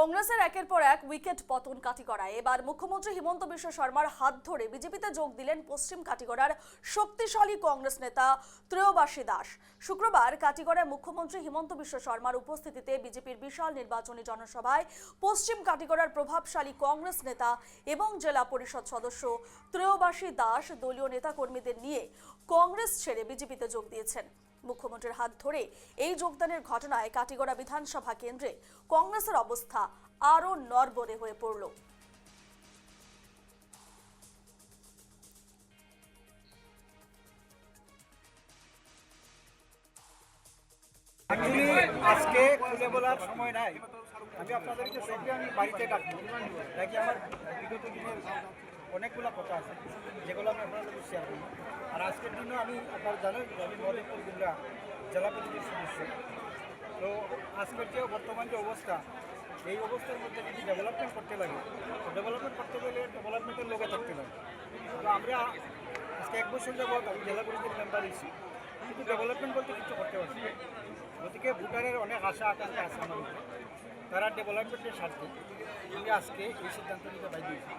কংগ্রেসের একের পর এক উইকেট পতন কাটিগড়ায়। এবার মুখ্যমন্ত্রী হিমন্ত বিশ্ব শর্মার হাত ধরে বিজেপিতে যোগ দিলেন পশ্চিম কাটিগড়ার শক্তিশালী কংগ্রেস নেতা ত্রয়োবাসী দাস। শুক্রবার কাটিগড়ায় মুখ্যমন্ত্রী হিমন্ত বিশ্ব শর্মার উপস্থিতিতে বিজেপির বিশাল নির্বাচনী জনসভায় পশ্চিম কাটিগড়ার প্রভাবশালী কংগ্রেস নেতা এবং জেলা পরিষদ সদস্য ত্রয়োবাসী দাস দলীয় নেতাকর্মীদের নিয়ে কংগ্রেস ছেড়ে বিজেপিতে যোগ দিয়েছেন। মুখ্যমন্ত্রীর হাত ধরে এই যোগদানের ঘটনায় কাটিগড়া বিধানসভা কেন্দ্রে কংগ্রেসের অবস্থা আরো নড়বড়ে হয়ে পড়ল। আজকে খুলে বলার সময় নাই। আমি আপনাদেরকে সঙ্গে আমি বাড়িতে ডাকবো, নাকি আমার বিগত দিনের অনেকগুলো কথা আছে যেগুলো আমি আপনাদের শেয়ার করবো। আর আজকের দিনও আমি আপনারা জানেন আমি মধুপুর জেলা জেলা পরিষদের সদস্য। তো আজকের যে বর্তমান যে অবস্থা, এই অবস্থার মধ্যে যদি ডেভেলপমেন্ট করতে লাগে, ডেভেলপমেন্ট করতে গেলে ডেভেলপমেন্টের লোকে থাকতে লাগে। তো আমরা আজকে 1 বছর যাবত আমি জেলা পরিষদের মেম্বার হয়েছি, কিন্তু ডেভেলপমেন্ট বলতে কিছু করতে পারছি। গতিকে ভোটারের অনেক আশা আকাঙ্ক্ষা আছে আমার উপরে, তারা ডেভেলপমেন্টের স্বার্থে আমি আজকে এই সিদ্ধান্ত নিতে বাধ্য হয়েছি।